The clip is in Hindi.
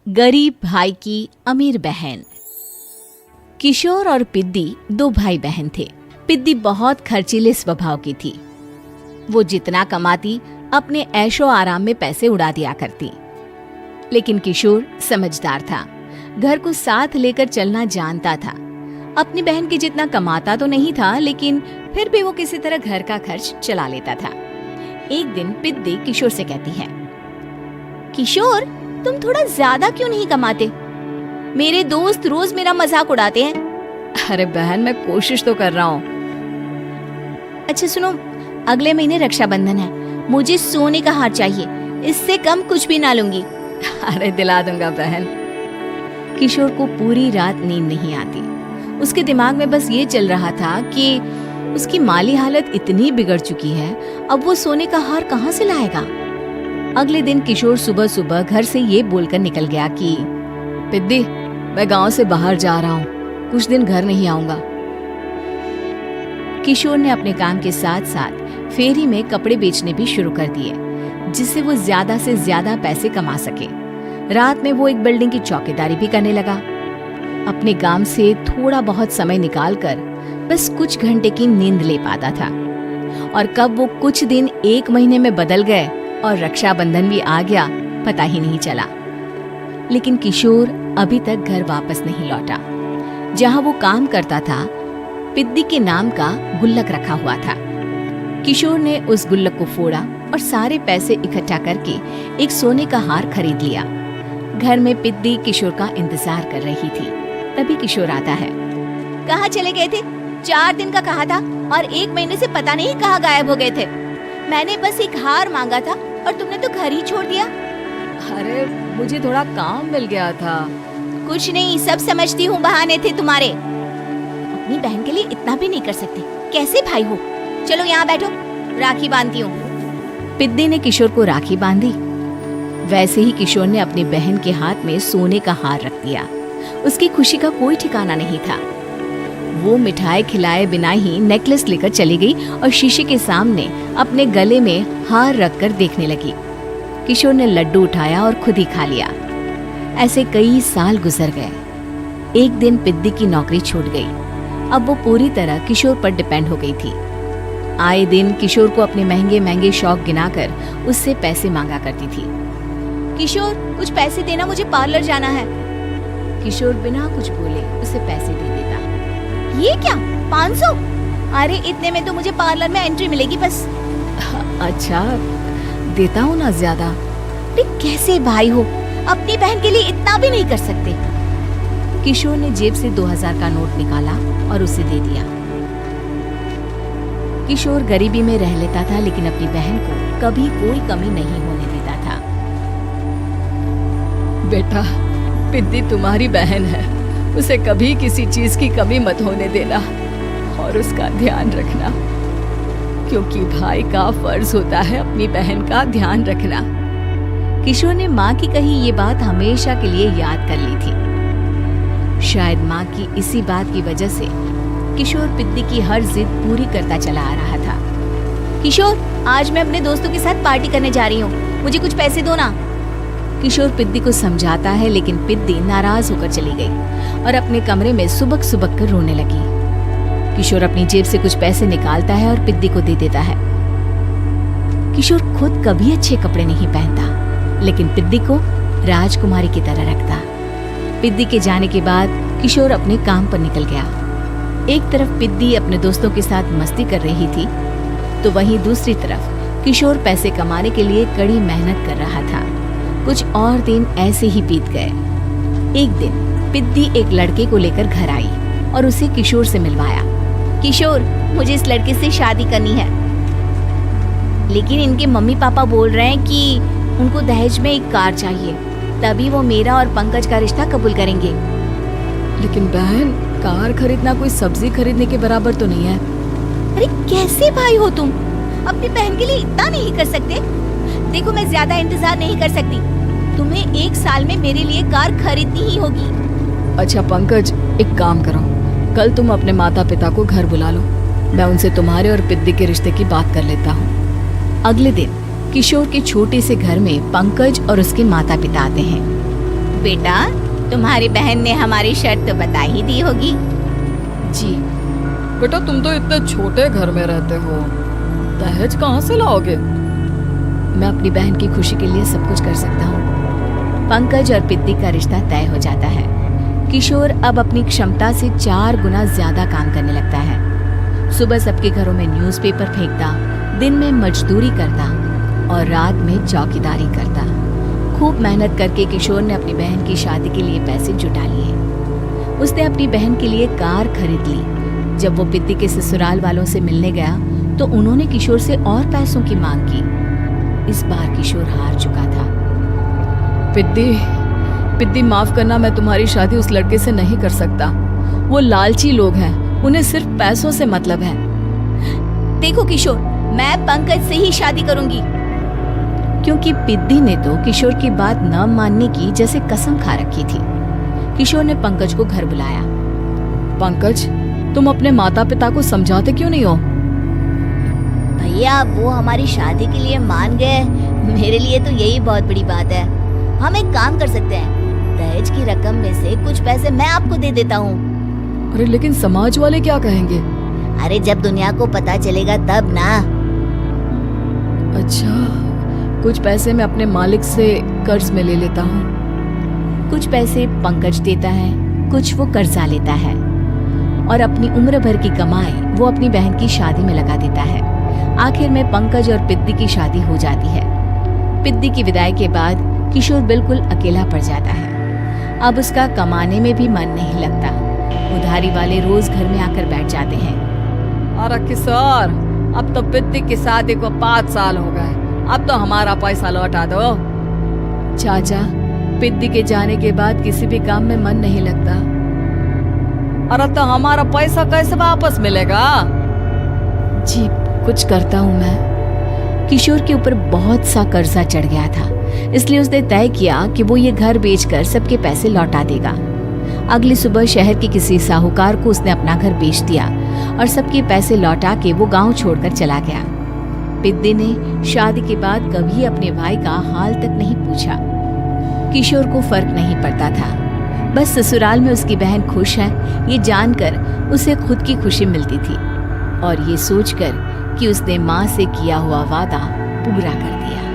गरीब भाई की अमीर बहन। किशोर और पिद्दी दो भाई बहन थे। पिद्दी बहुत खर्चीले स्वभाव की थी। वो जितना कमाती अपने ऐशो आराम में पैसे उड़ा दिया करती। लेकिन किशोर समझदार था, घर को साथ लेकर चलना जानता था। अपनी बहन के जितना कमाता तो नहीं था, लेकिन फिर भी वो किसी तरह घर का खर्च चला लेता था। एक दिन पिद्दी किशोर से कहती है, किशोर, तुम थोड़ा ज्यादा क्यों नहीं कमाते? मेरे दोस्त रोज मेरा मजाक उड़ाते हैं। अरे बहन, मैं कोशिश तो कर रहा हूँ। अच्छा सुनो, अगले महीने रक्षाबंधन है, मुझे सोने का हार चाहिए, इससे कम कुछ भी ना लूंगी। अरे दिला दूंगा बहन। किशोर को पूरी रात नींद नहीं आती। उसके दिमाग में बस ये चल रहा था कि उसकी माली हालत इतनी बिगड़ चुकी है, अब वो सोने का हार कहाँ से लाएगा। अगले दिन किशोर सुबह सुबह घर से ये बोलकर निकल गया कि पिद्दी, मैं गांव से बाहर जा रहा हूँ, कुछ दिन घर नहीं आऊंगा। किशोर ने अपने काम के साथ साथ फेरी में कपड़े बेचने भी शुरू कर दिए, जिससे वो ज्यादा से ज्यादा पैसे कमा सके। रात में वो एक बिल्डिंग की चौकीदारी भी करने लगा। अपने काम से थोड़ा बहुत समय निकालकर बस कुछ घंटे की नींद ले पाता था। और कब वो कुछ दिन एक महीने में बदल गए और रक्षाबंधन भी आ गया, पता ही नहीं चला। लेकिन किशोर अभी तक घर वापस नहीं लौटा। जहां वो काम करता था, पिद्दी के नाम का गुल्लक रखा हुआ था। किशोर ने उस गुल्लक को फोड़ा और सारे पैसे इकट्ठा करके एक सोने का हार खरीद लिया। घर में पिद्दी किशोर का इंतजार कर रही थी। तभी किशोर आता है। कहाँ चले गए थे? 4 दिन का कहा था और 1 महीने से पता नहीं कहाँ गायब हो गए थे। मैंने बस एक हार मांगा था और तुमने तो घर ही छोड़ दिया। अरे मुझे थोड़ा काम मिल गया था। कुछ नहीं, सब समझती हूँ, बहाने थे तुम्हारे। अपनी बहन के लिए इतना भी नहीं कर सकते, कैसे भाई हो? चलो यहाँ बैठो, राखी बांधती हूँ। पिद्दी ने किशोर को राखी बांधी। वैसे ही किशोर ने अपनी बहन के हाथ में सोने का हार रख दिया। उसकी खुशी का कोई ठिकाना नहीं था। वो मिठाई खिलाए बिना ही नेकलेस लेकर चली गई और शीशे के सामने अपने गले में हार रखकर देखने लगी। किशोर ने लड्डू उठाया और खुद ही खा लिया। ऐसे कई साल गुजर गए। एक दिन पिद्दी की नौकरी छूट गई। अब वो पूरी तरह किशोर पर डिपेंड हो गई थी। आए दिन किशोर को अपने महंगे महंगे शौक गिनाकर उससे पैसे मांगा करती थी। किशोर, कुछ पैसे देना, मुझे पार्लर जाना है। किशोर बिना कुछ बोले उसे पैसे दे देता। ये क्या, 500? अरे इतने में तो मुझे पार्लर में एंट्री मिलेगी बस। अच्छा, देता हूँ ना ज्यादा। कैसे भाई हो, अपनी बहन के लिए इतना भी नहीं कर सकते। किशोर ने जेब से 2000 का नोट निकाला और उसे दे दिया। किशोर गरीबी में रह लेता था, लेकिन अपनी बहन को कभी कोई कमी नहीं होने देता था। बेटा, पिद्दी तुम्हारी बहन है, उसे कभी किसी चीज की कमी मत होने देना और उसका ध्यान रखना, क्योंकि भाई का फर्ज होता है अपनी बहन का ध्यान रखना। किशोर ने माँ की कही ये बात हमेशा के लिए याद कर ली थी। शायद माँ की इसी बात की वजह से किशोर पिद्दी की हर जिद पूरी करता चला आ रहा था। किशोर, आज मैं अपने दोस्तों के साथ पार्टी करने जा रही हूँ, मुझे कुछ पैसे दो ना। किशोर पिद्दी को समझाता है, लेकिन पिद्दी नाराज होकर चली गई और अपने कमरे में सुबक सुबक कर रोने लगी। किशोर अपनी जेब से कुछ पैसे निकालता है और पिद्दी को दे देता है। किशोर खुद कभी अच्छे कपड़े नहीं पहनता, लेकिन पिद्दी को राजकुमारी की तरह रखता। पिद्दी के जाने के बाद किशोर अपने काम पर निकल गया। एक तरफ पिद्दी अपने दोस्तों के साथ मस्ती कर रही थी, तो वहीं दूसरी तरफ किशोर पैसे कमाने के लिए कड़ी मेहनत कर रहा था। कुछ और दिन ऐसे ही बीत गए। एक दिन पिद्दी एक लड़के को लेकर घर आई और उसे किशोर से मिलवाया। किशोर, मुझे इस लड़के से शादी करनी है, लेकिन इनके मम्मी पापा बोल रहे हैं कि उनको दहेज में एक कार चाहिए, तभी वो मेरा और पंकज का रिश्ता कबूल करेंगे। लेकिन बहन, कार खरीदना कोई सब्जी खरीदने के बराबर तो नहीं है। अरे कैसे भाई हो तुम, अपनी बहन के लिए इतना नहीं कर सकते? देखो, मैं ज्यादा इंतजार नहीं कर सकती, तुम्हें 1 साल में मेरे लिए कार खरीदनी ही होगी। अच्छा पंकज, एक काम करो, कल तुम अपने माता पिता को घर बुला लो, मैं उनसे तुम्हारे और पिद्दी के रिश्ते की बात कर लेता हूँ। अगले दिन किशोर के छोटे से घर में पंकज और उसके माता पिता आते हैं। बेटा, तुम्हारी बहन ने हमारी शर्त तो बता ही दी होगी। जी बेटा, तुम तो इतने छोटे घर में रहते हो, दहेज कहाँ से लाओगे? मैं अपनी बहन की खुशी के लिए सब कुछ कर सकता हूँ। पंकज और पिद्दी का रिश्ता तय हो जाता है। किशोर अब अपनी क्षमता से 4 गुना ज्यादा काम करने लगता है। सुबह सबके घरों में न्यूज़पेपर फेंकता, दिन में मजदूरी करता और रात में चौकीदारी करता। खूब मेहनत करके किशोर ने अपनी बहन की शादी के लिए पैसे जुटा लिए। उसने अपनी बहन के लिए कार खरीद ली। जब वो पिद्दी के ससुराल वालों से मिलने गया तो उन्होंने किशोर से और पैसों की मांग की। इस बार किशोर हार चुका था। पिद्दी माफ करना, मैं तुम्हारी शादी उस लड़के से नहीं कर सकता। वो लालची लोग हैं, उन्हें सिर्फ पैसों से मतलब है। देखो किशोर, मैं पंकज से ही शादी करूंगी। क्योंकि पिद्दी ने तो किशोर की बात न मानने की जैसे कसम खा रखी थी। किशोर ने पंकज को घर बुलाया। पंकज, तुम अपने माता पिता को समझाते क्यों नहीं हो? भैया, वो हमारी शादी के लिए मान गए, मेरे लिए तो यही बहुत बड़ी बात है। हम एक काम कर सकते हैं, दहेज की रकम में से कुछ पैसे मैं आपको दे देता हूँ। अरे लेकिन समाज वाले क्या कहेंगे? अरे जब दुनिया को पता चलेगा तब ना। अच्छा, कुछ पैसे मैं अपने मालिक से कर्ज में ले लेता हूँ। कुछ पैसे पंकज देता है, कुछ वो कर्जा लेता है और अपनी उम्र भर की कमाई वो अपनी बहन की शादी में लगा देता है। आखिर में पंकज और पिद्दी की शादी हो जाती है। पिद्दी की विदाई के बाद किशोर बिल्कुल अकेला पड़ जाता है। अब उसका कमाने में भी मन नहीं लगता। उधारी वाले रोज घर में आकर बैठ जाते हैं। अरे किशोर, अब तो पिद्दी की शादी को 5 साल हो गए, अब तो हमारा पैसा लौटा दो। चाचा, पिद्दी के जाने के बाद किसी भी काम में मन नहीं लगता। अरे तो हमारा पैसा कैसे वापस मिलेगा? जी, कुछ करता हूँ मैं। किशोर के ऊपर बहुत सा कर्जा चढ़ गया था, इसलिए उसने तय किया कि वो ये घर बेचकर सबके पैसे लौटा देगा। अगली सुबह शहर के किसी साहूकार को उसने अपना घर बेच दिया और सबके पैसे लौटा के वो गांव छोड़कर चला गया। पिद्दी ने शादी के बाद कभी अपने भाई का हाल तक नहीं पूछा। किशोर को फर्क नहीं पड़ता था, बस ससुराल में उसकी बहन खुश है ये जानकर उसे खुद की खुशी मिलती थी और ये सोचकर कि उसने माँ से किया हुआ वादा पूरा कर दिया।